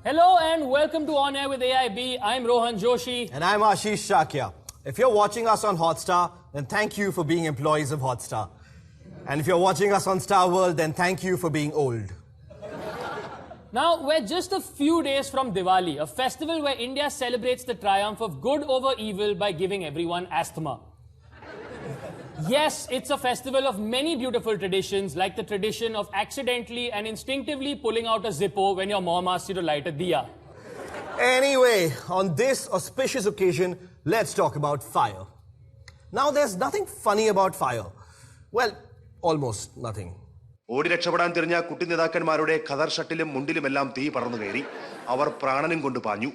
Hello and welcome to On Air with AIB. I'm Rohan Joshi. And I'm Ashish Shakya. If you're watching us on Hotstar, then thank you for being employees of Hotstar. And if you're watching us on Star World, then thank you for being old. Now, we're just a few days from Diwali, a festival where India celebrates the triumph of good over evil by giving everyone asthma. Yes, it's a festival of many beautiful traditions, like the tradition of accidentally and instinctively pulling out a Zippo when your mom asks you to light a diya. Anyway, on this auspicious occasion, let's talk about fire. Now, there's nothing funny about fire. Well, almost nothing. ഓടി രക്ഷപ്പെടാൻ തിരിഞ്ഞ കുട്ടി നേതാക്കന്മാരുടെ ഖദർ ഷട്ടിലും മുണ്ടിലുമെല്ലാം തീ പടർന്നു കയറി അവർ പ്രാണനും കൊണ്ട് പാഞ്ഞു.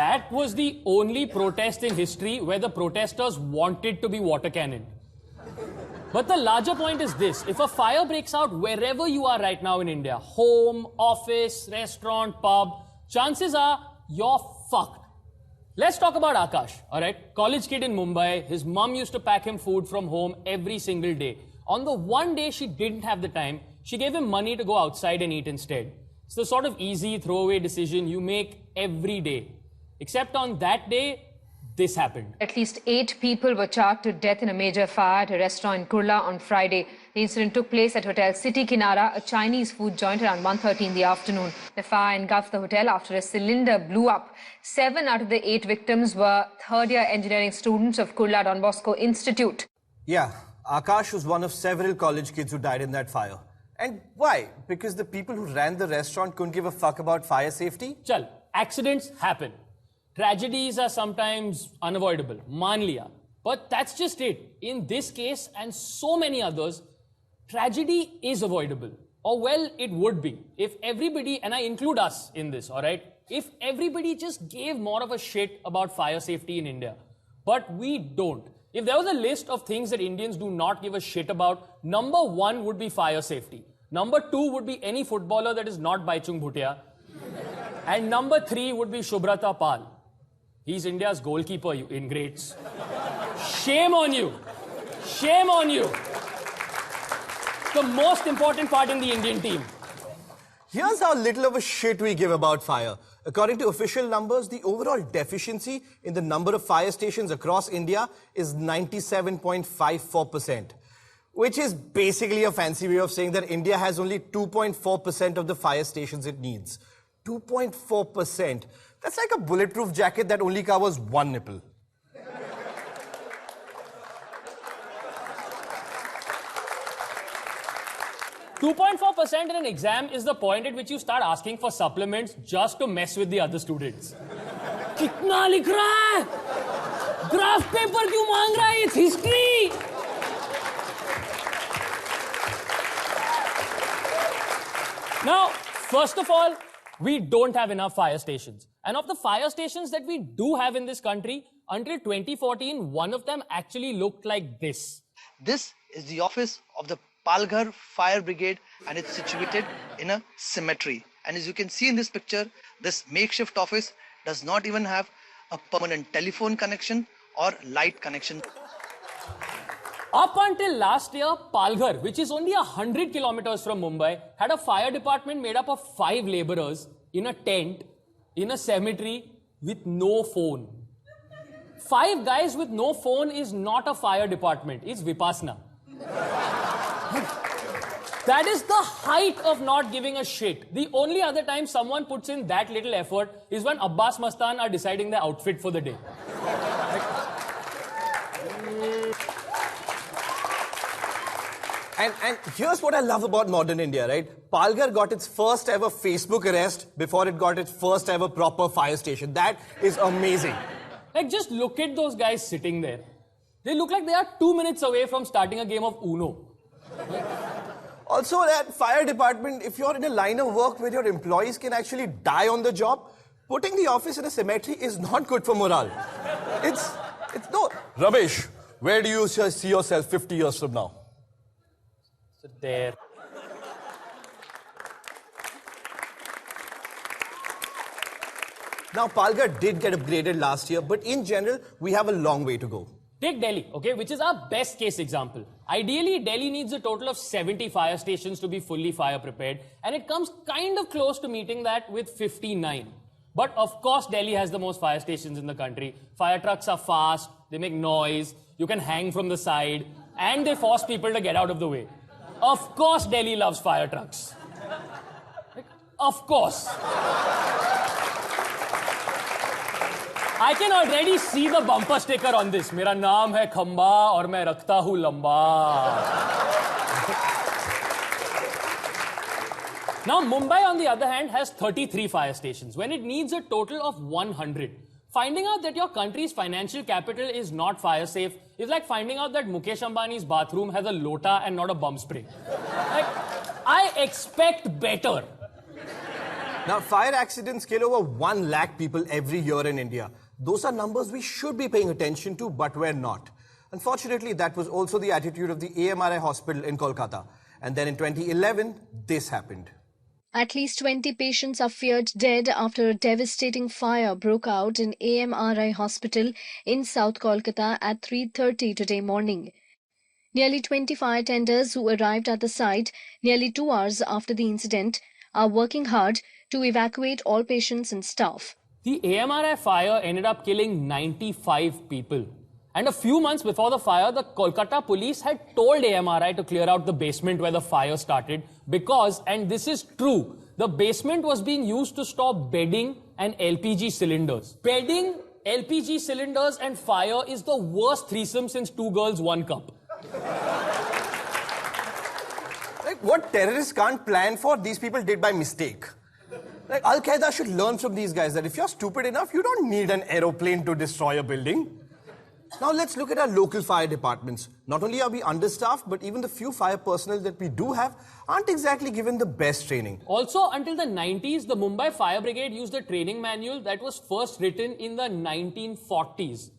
That was the only protest in history where the protesters wanted to be water cannon. But the larger point is this: if a fire breaks out wherever you are right now in India, home, office, restaurant, pub, chances are you're fucked. Let's talk about Akash, alright? College kid in Mumbai, his mum used to pack him food from home every single day. On the one day she didn't have the time, she gave him money to go outside and eat instead. It's the sort of easy throwaway decision you make every day. Except on that day, this happened. At least 8 people were charred to death in a major fire at a restaurant in Kurla on Friday. The incident took place at Hotel City Kinara, a Chinese food joint, around 1:30 in the afternoon. The fire engulfed the hotel after a cylinder blew up. 7 out of the 8 victims were third-year engineering students of Kurla Don Bosco Institute. Yeah, Akash was one of several college kids who died in that fire. And why? Because the people who ran the restaurant couldn't give a fuck about fire safety? Chal, accidents happen. Tragedies are sometimes unavoidable, maan liya. But that's just it. In this case and so many others, tragedy is avoidable. Or well, it would be. If everybody, and I include us in this, alright? If everybody just gave more of a shit about fire safety in India. But we don't. If there was a list of things that Indians do not give a shit about, number 1 would be fire safety. Number 2 would be any footballer that is not Baichung Bhutia. And number 3 would be Shubhrata Pal. He's India's goalkeeper, you ingrates. Shame on you. Shame on you. The most important part in the Indian team. Here's how little of a shit we give about fire. According to official numbers, the overall deficiency in the number of fire stations across India is 97.54%, which is basically a fancy way of saying that India has only 2.4% of the fire stations it needs. 2.4%. That's like a bulletproof jacket that only covers one nipple. 2.4% in an exam is the point at which you start asking for supplements just to mess with the other students. कितना लिख रहा है? Graph paper क्यों मांग रहा है? It's history. Now, first of all, we don't have enough fire stations. And of the fire stations that we do have in this country, until 2014, one of them actually looked like this. This is the office of the Palghar Fire Brigade, and it's situated in a cemetery. And as you can see in this picture, this makeshift office does not even have a permanent telephone connection or light connection. Up until last year, Palghar, which is only 100 kilometers from Mumbai, had a fire department made up of 5 laborers in a tent in a cemetery with no phone. 5 guys with no phone is not a fire department, it's Vipassana. That is the height of not giving a shit. The only other time someone puts in that little effort is when Abbas Mastan are deciding their outfit for the day. And here's what I love about modern India, right? Palghar got its first ever Facebook arrest before it got its first ever proper fire station. That is amazing. Like, just look at those guys sitting there. They look like they are 2 minutes away from starting a game of Uno. Also, that fire department, if you're in a line of work where your employees can actually die on the job, putting the office in a cemetery is not good for morale. It's no. Ramesh, where do you see yourself 50 years from now? So there. Now, Palghar did get upgraded last year, but in general, we have a long way to go. Take Delhi, okay, which is our best case example. Ideally, Delhi needs a total of 70 fire stations to be fully fire prepared, and it comes kind of close to meeting that with 59. But of course, Delhi has the most fire stations in the country. Fire trucks are fast, they make noise, you can hang from the side, and they force people to get out of the way. Of course, Delhi loves fire trucks. Of course. I can already see the bumper sticker on this. मेरा नाम है खंबा और मैं रखता हूँ लंबा. Now, Mumbai, on the other hand, has 33 fire stations when it needs a total of 100. Finding out that your country's financial capital is not fire safe is like finding out that Mukesh Ambani's bathroom has a lota and not a bum spray. Like, I expect better. Now, fire accidents kill over 1 lakh people every year in India. Those are numbers we should be paying attention to, but we're not. Unfortunately, that was also the attitude of the AMRI hospital in Kolkata. And then in 2011, this happened. At least 20 patients are feared dead after a devastating fire broke out in AMRI hospital in South Kolkata at 3:30 today morning. Nearly 20 fire tenders who arrived at the site nearly 2 hours after the incident are working hard to evacuate all patients and staff. The AMRI fire ended up killing 95 people. And a few months before the fire, the Kolkata police had told AMRI to clear out the basement where the fire started because, and this is true, the basement was being used to store bedding and LPG cylinders. Bedding, LPG cylinders and fire is the worst threesome since 2 girls, 1 cup. Like, what terrorists can't plan for, these people did by mistake. Like, Al-Qaeda should learn from these guys that if you're stupid enough, you don't need an aeroplane to destroy a building. Now let's look at our local fire departments. Not only are we understaffed, but even the few fire personnel that we do have aren't exactly given the best training. Also, until the 90s, the Mumbai Fire Brigade used a training manual that was first written in the 1940s.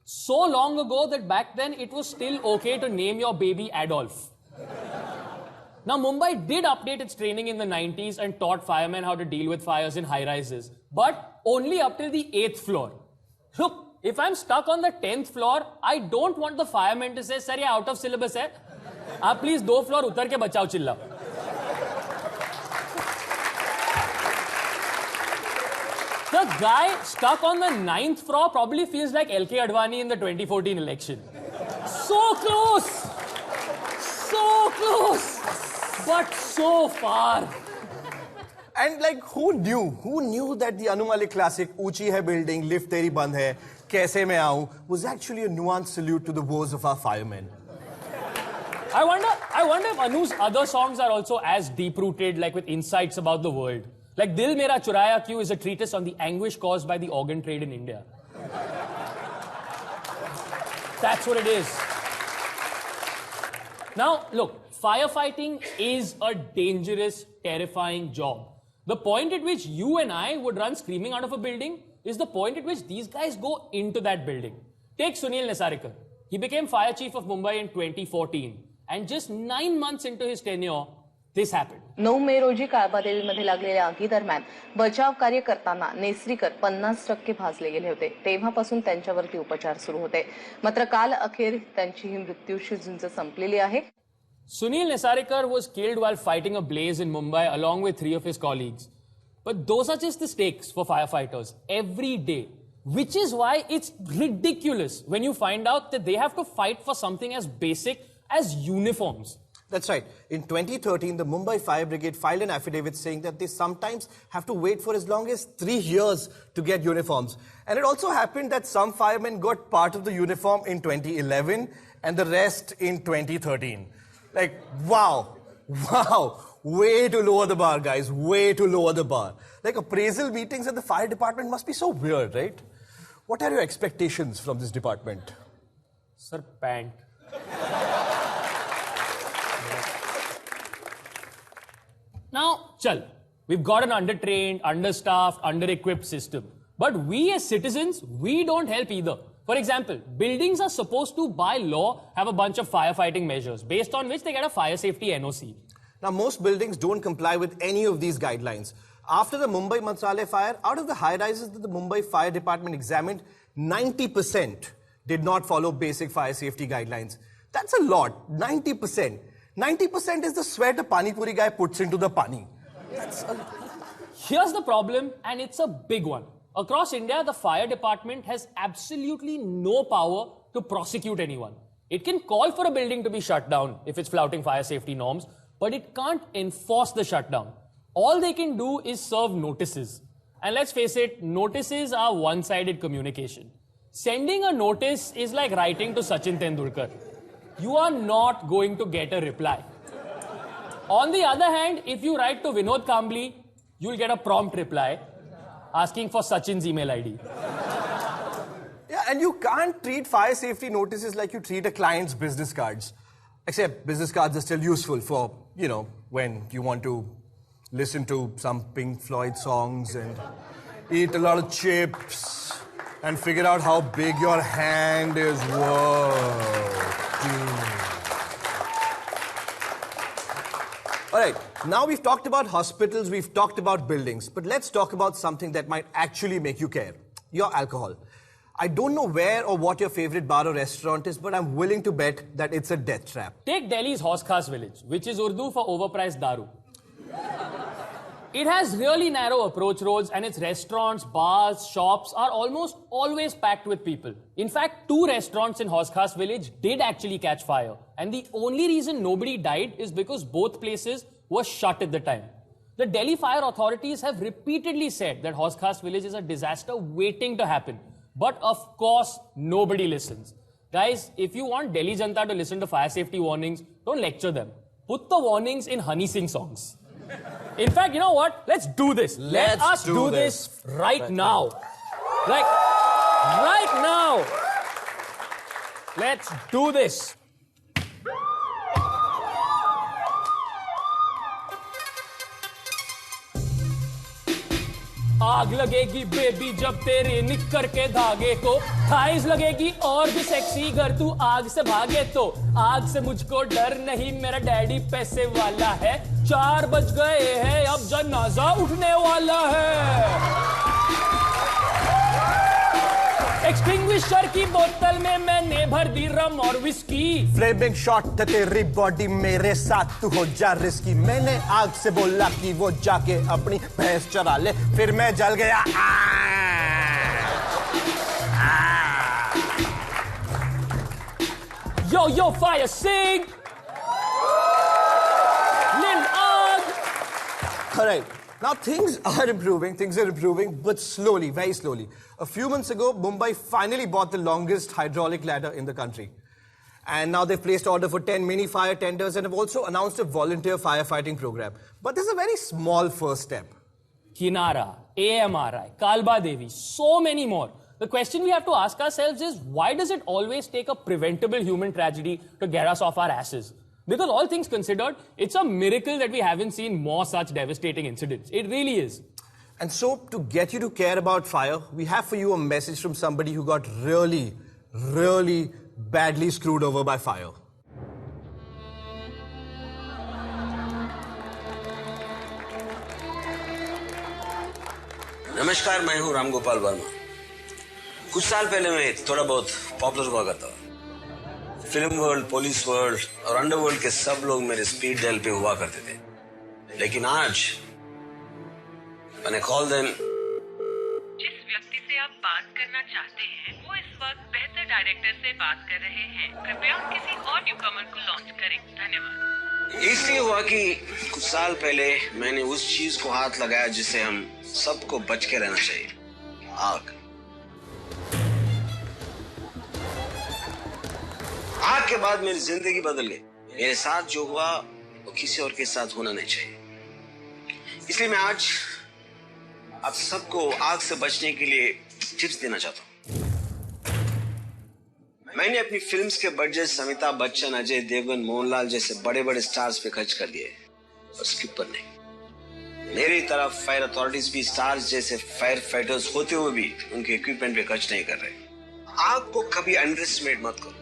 So long ago that back then it was still okay to name your baby Adolf. Now, Mumbai did update its training in the 90s and taught firemen how to deal with fires in high-rises, but only up till the 8th floor. Look, if I'm stuck on the 10th floor, I don't want the fireman to say, "Sir, ye out of syllabus hai. Aap please 2 floor utar ke bachao chilla." The guy stuck on the 9th floor probably feels like LK Advani in the 2014 election. So close! So close! But so far. And like, who knew that the Anu Malik classic, Uchi Hai Building, Lift Teri Band Hai, Kaise Main Aun, was actually a nuanced salute to the woes of our firemen. I wonder if Anu's other songs are also as deep-rooted, like with insights about the world. Like Dil Mera Churaya Kyun is a treatise on the anguish caused by the organ trade in India. That's what it is. Now, look, firefighting is a dangerous, terrifying job. The point at which you and I would run screaming out of a building is the point at which these guys go into that building. Take Sunil Nesarikar. He became fire chief of Mumbai in 2014. And just 9 months into his tenure, this happened. 9 मे रोजी काळबादेवीमध्ये लागलेल्या आगीदरम्यान बचाव कार्य करताना नेसरीकर 50% भाजले गेले होते. तेव्हापासून त्यांच्यावरती उपचार सुरू होते. मात्र काल अखेर त्यांची ही मृत्यूशी झुंज संपलेली आहे. Sunil Nesarikar was killed while fighting a blaze in Mumbai along with 3 of his colleagues. But those are just the stakes for firefighters every day, which is why it's ridiculous when you find out that they have to fight for something as basic as uniforms. That's right. In 2013, the Mumbai Fire Brigade filed an affidavit saying that they sometimes have to wait for as long as 3 years to get uniforms. And it also happened that some firemen got part of the uniform in 2011 and the rest in 2013. Like, wow, way to lower the bar, guys, way to lower the bar. Like, appraisal meetings at the fire department must be so weird, right? What are your expectations from this department? Sir, pant. Now, chal, we've got an undertrained, understaffed, under-equipped system. But we as citizens, we don't help either. For example, buildings are supposed to, by law, have a bunch of firefighting measures, based on which they get a fire safety NOC. Now, most buildings don't comply with any of these guidelines. After the Mumbai Mantralaya fire, out of the high-rises that the Mumbai Fire Department examined, 90% did not follow basic fire safety guidelines. That's a lot, 90%. 90% is the sweat a Pani Puri guy puts into the pani. That's a Here's the problem, and it's a big one. Across India, the fire department has absolutely no power to prosecute anyone. It can call for a building to be shut down if it's flouting fire safety norms, but it can't enforce the shutdown. All they can do is serve notices. And let's face it, notices are one-sided communication. Sending a notice is like writing to Sachin Tendulkar. You are not going to get a reply. On the other hand, if you write to Vinod Kambli, you'll get a prompt reply asking for Sachin's email ID. Yeah, and you can't treat fire safety notices like you treat a client's business cards. Except business cards are still useful for, when you want to listen to some Pink Floyd songs and eat a lot of chips and figure out how big your hand is. Whoa, dude. All right, now we've talked about hospitals, we've talked about buildings, but let's talk about something that might actually make you care. Your alcohol. I don't know where or what your favorite bar or restaurant is, but I'm willing to bet that it's a death trap. Take Delhi's Haus Khas village, which is Urdu for overpriced daru. It has really narrow approach roads, and its restaurants, bars, shops are almost always packed with people. In fact, 2 restaurants in Haus Khas village did actually catch fire. And the only reason nobody died is because both places were shut at the time. The Delhi fire authorities have repeatedly said that Haus Khas village is a disaster waiting to happen. But of course, nobody listens. Guys, if you want Delhi Janta to listen to fire safety warnings, don't lecture them. Put the warnings in Honey Singh songs. In fact, you know what? Let's do this. Let us do this right now. Like, right now. Let's do this. आग लगेगी baby जब तेरे निक्कर के धागे को, thighs लगेगी और भी सेक्सी घर तू आग से भागे तो। आग से मुझको डर नहीं, मेरा डैडी पैसे वाला है। 4 बज गए हैं, अब जनाजा उठने वाला है। एक्सटिंग्विशर की बोतल में मैंने भर दी रम और विस्की। फ्लेमिंग शॉट तेरी बॉडी मेरे साथ तू हो जा रिस्की। मैंने आग से बोला कि वो जाके अपनी भैंस चरा ले, फिर मैं जल गया। Yo, yo, fire, sing! Lil Aag! All right. Now things are improving, but slowly, very slowly. A few months ago, Mumbai finally bought the longest hydraulic ladder in the country. And now they've placed order for 10 mini fire tenders and have also announced a volunteer firefighting program. But there's a very small first step. Kinara, AMRI, Kalba Devi, so many more. The question we have to ask ourselves is, why does it always take a preventable human tragedy to get us off our asses? Because all things considered, it's a miracle that we haven't seen more such devastating incidents. It really is. And so, to get you to care about fire, we have for you a message from somebody who got really, really badly screwed over by fire. नमस्कार, मैं हूँ राम गोपाल वर्मा। कुछ साल पहले मैं थोड़ा बहुत popular हुआ करता था। फिल्म वर्ल्ड, पुलिस वर्ल्ड और अंडरवर्ल्ड के सब लोग मेरे स्पीड डायल पे हुआ करते थे। लेकिन आज मैंने कॉल देन। जिस व्यक्ति से आप बात करना चाहते हैं वो इस वक्त बेहतर डायरेक्टर से बात कर रहे हैं। कृपया किसी और न्यूकमर को लॉन्च करें। धन्यवाद। इसलिए हुआ कि कुछ साल पहले मैंने उस चीज को हाथ लगाया जिससे हम सबको बच के रहना चाहिए, आग। आग के बाद मेरी जिंदगी बदल गई। मेरे साथ जो हुआ वो किसी और के साथ होना नहीं चाहिए। इसलिए मैं आज आप सबको आग से बचने के लिए टिप्स देना चाहता हूं। मैंने अपनी फिल्म्स के बजट अमिताभ बच्चन, अजय देवगन, मोहनलाल जैसे बड़े बड़े स्टार्स पे खर्च कर दिए, और स्किप पर नहीं। मेरी तरफ फायर अथॉरिटीज भी स्टार्स जैसे फायर फाइटर्स होते हुए भी उनके इक्विपमेंट पे खर्च नहीं कर रहे। आग को कभी अंडर एस्टिमेट मत करो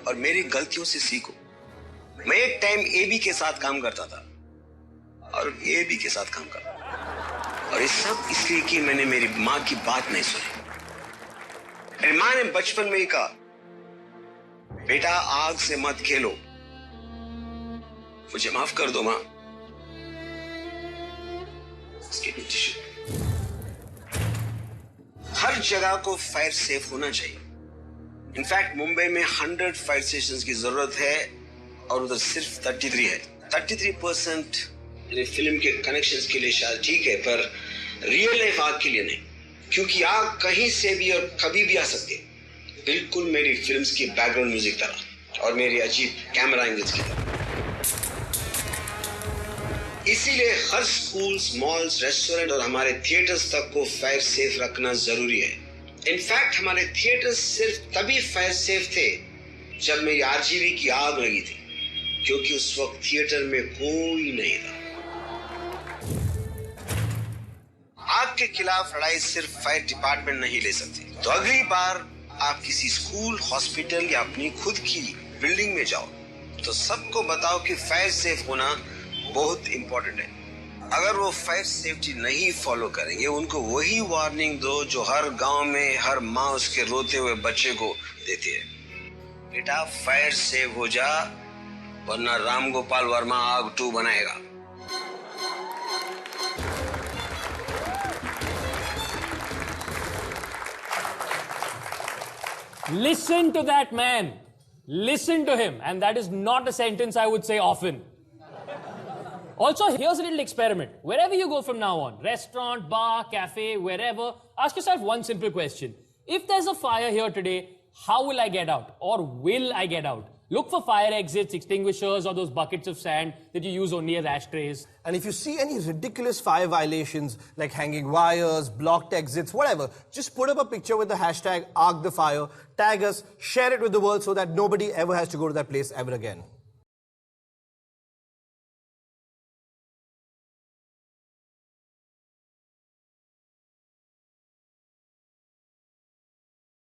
और मेरी गलतियों से सीखो। मैं एक टाइम एबी के साथ काम करता था और एबी के साथ काम करता, और ये सब इसलिए कि मैंने मेरी माँ की बात नहीं सुनी। मेरी माँ ने बचपन में ही कहा, बेटा आग से मत खेलो। मुझे माफ कर दो माँ, इसके टिश्यू। हर जगह को फायर सेफ होना चाहिए। इनफैक्ट मुंबई में 100 फायर स्टेशन की जरूरत है और उधर सिर्फ 33 है। 33% फिल्म के कनेक्शंस के लिए शायद ठीक है, पर रियल लाइफ आग के लिए नहीं, क्योंकि आग कहीं से भी और कभी भी आ सकती है, बिल्कुल मेरी फिल्म्स की बैकग्राउंड म्यूजिक तरह और मेरी अजीब कैमरा एंगल्स की तरह। इसीलिए हर स्कूल्स, मॉल्स, रेस्टोरेंट और हमारे थिएटर्स तक को फायर सेफ रखना जरूरी है। इनफैक्ट हमारे थिएटर्स सिर्फ तभी फायर सेफ थे जब मेरी आरजीबी की आग लगी थी, क्योंकि उस वक्त थिएटर में कोई नहीं था। आग के खिलाफ लड़ाई सिर्फ फायर डिपार्टमेंट नहीं ले सकती। तो अगली बार आप किसी स्कूल, हॉस्पिटल या अपनी खुद की बिल्डिंग में जाओ तो सबको बताओ कि फायर सेफ होना बहुत इंपॉर्टेंट है। अगर वो फायर सेफ्टी नहीं फॉलो करेंगे, उनको वही वार्निंग दो जो हर गांव में हर माँ उसके रोते हुए बच्चे को देती है, बेटा फायर सेफ हो जा वरना राम गोपाल वर्मा आग 2 बनाएगा। Listen to that man. Listen to him. And that is not a sentence I would say often. Also, here's a little experiment. Wherever you go from now on, restaurant, bar, cafe, wherever, ask yourself one simple question. If there's a fire here today, how will I get out? Or will I get out? Look for fire exits, extinguishers, or those buckets of sand that you use only as ashtrays. And if you see any ridiculous fire violations, like hanging wires, blocked exits, whatever, just put up a picture with the hashtag ArcTheFire, tag us, share it with the world so that nobody ever has to go to that place ever again.